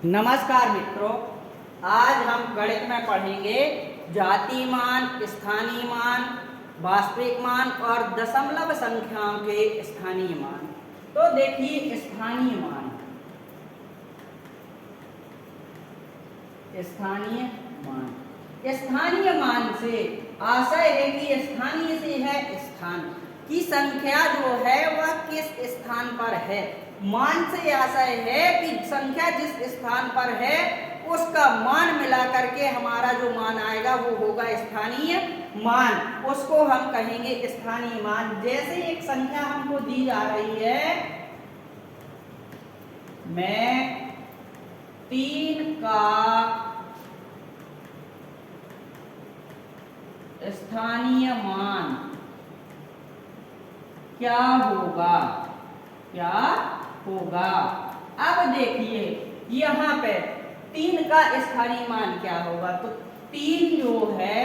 नमस्कार मित्रों, आज हम गणित में पढ़ेंगे जातीय मान, स्थानीय मान, वास्तविक मान और दशमलव संख्याओं के स्थानीय मान। तो देखिए स्थानीय मान, स्थानीय मान, स्थानीय मान से आशय है कि स्थानीय से है स्थान की संख्या जो है वह किस स्थान पर है। मान से आशय है कि संख्या जिस स्थान पर है उसका मान मिला करके हमारा जो मान आएगा वो होगा स्थानीय मान, उसको हम कहेंगे स्थानीय मान। जैसे एक संख्या हमको दी जा रही है, मैं 3 का स्थानीय मान क्या होगा, क्या होगा। अब देखिए यहाँ पे 3 का स्थानीय मान क्या होगा, तो 3 जो है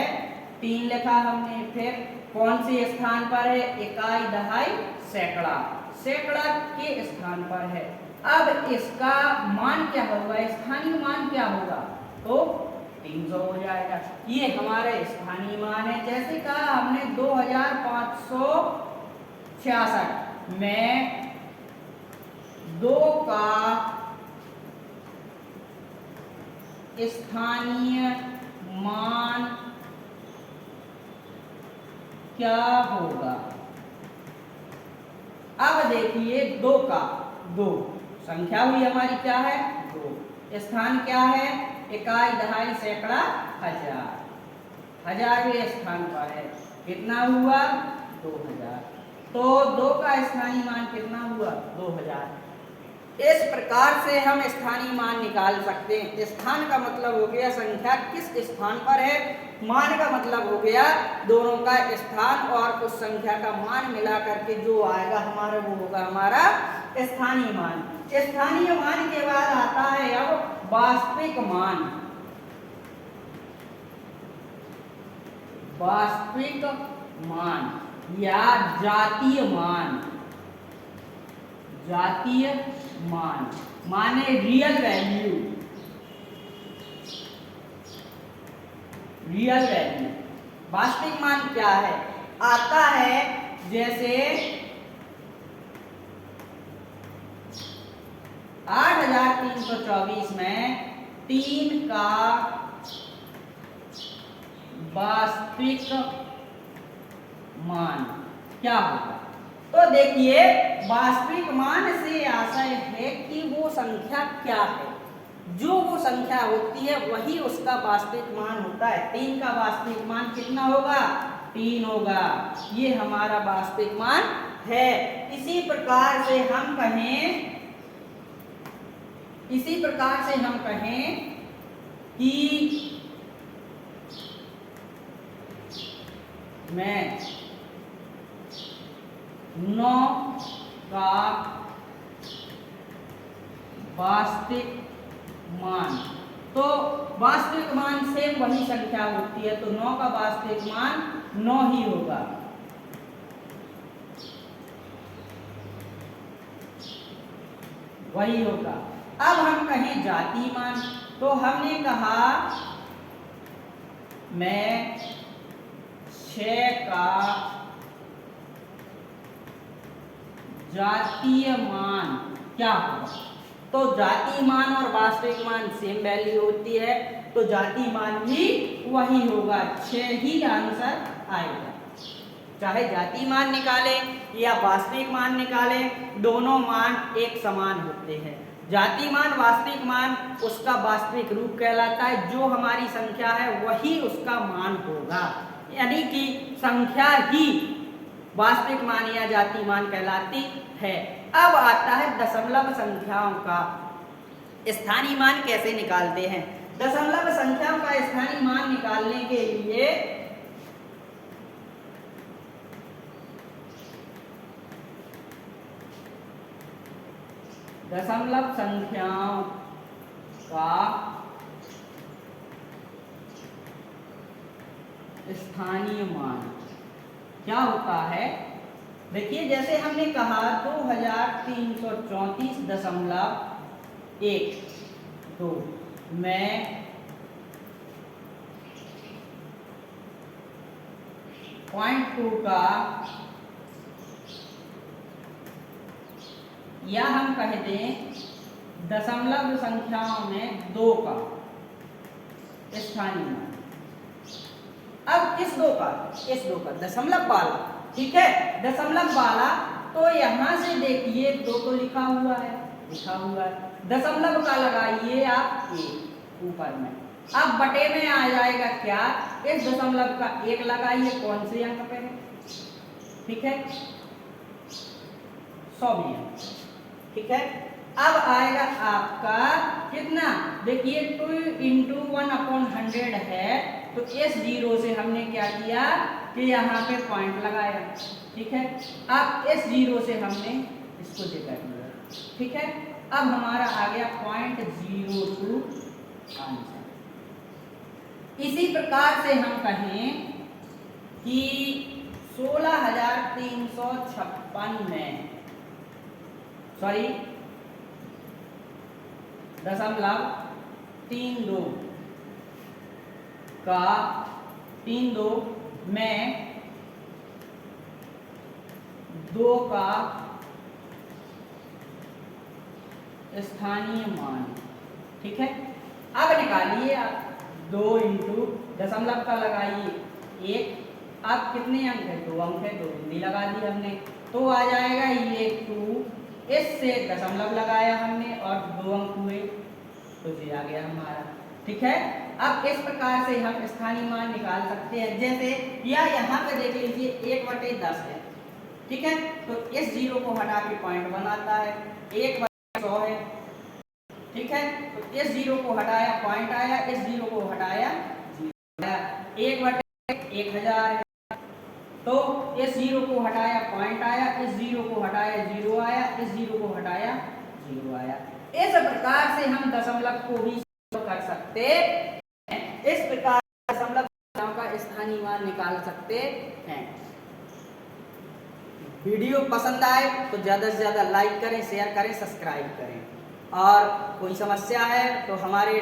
3 लिखा हमने, फिर कौन से स्थान पर है, इकाई, दहाई, सैकड़ा, सैकड़ा के स्थान पर है। अब इसका मान क्या होगा, स्थानीय मान क्या होगा, तो 300 हो जाएगा। ये हमारे स्थानीय मान है। जैसे कहा हमने 2566, मैं 2 का स्थानीय मान क्या होगा। अब देखिए 2 का 2 संख्या हुई हमारी क्या है, 2, स्थान क्या है, इकाई, दहाई, सैकड़ा, हजार, हजारवें स्थान पर है। कितना हुआ, 2000। तो 2 का स्थानीय मान कितना हुआ, 2000। इस प्रकार से हम स्थानीय मान निकाल सकते हैं। स्थान का मतलब हो गया संख्या किस स्थान पर है, मान का मतलब हो गया दोनों का स्थान और उस संख्या का मान मिला करके जो आएगा हमारा वो होगा हमारा स्थानीय मान। स्थानीय मान के बाद आता है अब वास्तविक मान। वास्तविक मान या जातीय मान, जातीय मान माने रियल वैल्यू, रियल वैल्यू। वास्तविक मान क्या है, आता है जैसे 8324 में 3 का वास्तविक मान क्या होगा। तो देखिए वास्तविक मान से आशय है कि वो संख्या क्या है, जो वो संख्या होती है वही उसका वास्तविक मान होता है। 3 का वास्तविक मान कितना होगा, 3 होगा, ये हमारा वास्तविक मान है। इसी प्रकार से हम कहें, इसी प्रकार से हम कहें कि मैं 9 का वास्तविक मान, तो वास्तविक मान से वही संख्या होती है, तो 9 का वास्तविक मान 9 ही होगा। वही होगा। अब हम कहें जातीय मान, तो हमने कहा मैं 6 का जातीय मान क्या होगा। तो जातीय मान और वास्तविक मान सेम वैल्यू होती है, तो जातीय मान भी वही होगा, 6 ही आंसर आएगा। चाहे जातीय मान निकालें या वास्तविक मान निकालें, दोनों मान एक समान होते हैं। जातीय मान, वास्तविक मान उसका वास्तविक रूप कहलाता है, जो हमारी संख्या है वही उसका मान होगा, यानी कि संख्या ही वास्तविक मान या जातीय मान कहलाती है। अब आता है दशमलव संख्याओं का स्थानीय मान कैसे निकालते हैं। दशमलव संख्याओं का स्थानीय मान निकालने के लिए दशमलव संख्याओं का स्थानीय मान क्या होता है। देखिए जैसे हमने कहा 2334.1 तो मैं पॉइंट 2 का या हम कह दें दशमलव संख्याओं में 2 का स्थानीय मान। अब किस 2 का? इस 2 का दशमलव वाला, ठीक है, दशमलव वाला। तो यहां से देखिए 2 तो लिखा हुआ है, दशमलव का लगाइए आप 1 ऊपर में। अब बटे में आ जाएगा क्या? इस दशमलव का 1 लगाइए, कौन से अंक पे है, ठीक है, 100वें अंक, ठीक है। अब आएगा आपका कितना? देखिए 2 × 1/100 है, तो इस 0 से हमने क्या किया कि यहाँ पे पॉइंट लगाया, ठीक है। अब इस 0 से हमने इसको जगह दिया, ठीक है। अब हमारा आ गया 0.02 आंसर। इसी प्रकार से हम कहें कि 16,356 में, सॉरी 0.32 का 32 में 2 का स्थानीय मान, ठीक है। अब निकालिए आप 2 × दशमलव का लगाइए 1। अब कितने अंक है? 2 अंक है, 2 बिंदी लगा दी हमने, तो आ जाएगा ये 2। इससे दशमलव लगाया हमने और 2 अंक हुए, तो ये आ गया हमारा, ठीक है। अब इस प्रकार से हम स्थानीय मान निकाल सकते हैं। जैसे या यहाँ पे देख लीजिए 1/10 है, ठीक है, तो इस 0 को हटा के पॉइंट बनाता है, 1/100 है, ठीक है, तो इस 0 को हटाया पॉइंट आया, इस 0 को हटाया 0 आया, 1/1000 है, तो इस 0 को हटाया पॉइंट आया, इस 0 को हटाया 0 आया, इस 0 को हटाया 0 आया। इस प्रकार से हम दशमलव को भी कर सकते हैं, इस प्रकार दशमलव का स्थानीय मान निकाल सकते हैं। वीडियो पसंद आए तो ज़्यादा से ज़्यादा लाइक करें, शेयर करें, सब्सक्राइब करें। और कोई समस्या है तो हमारे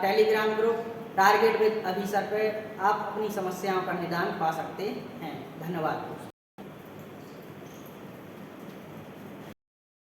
Telegram group target with officer पे आप अपनी समस्याओं का निदान पा सकते हैं। धन्यवाद।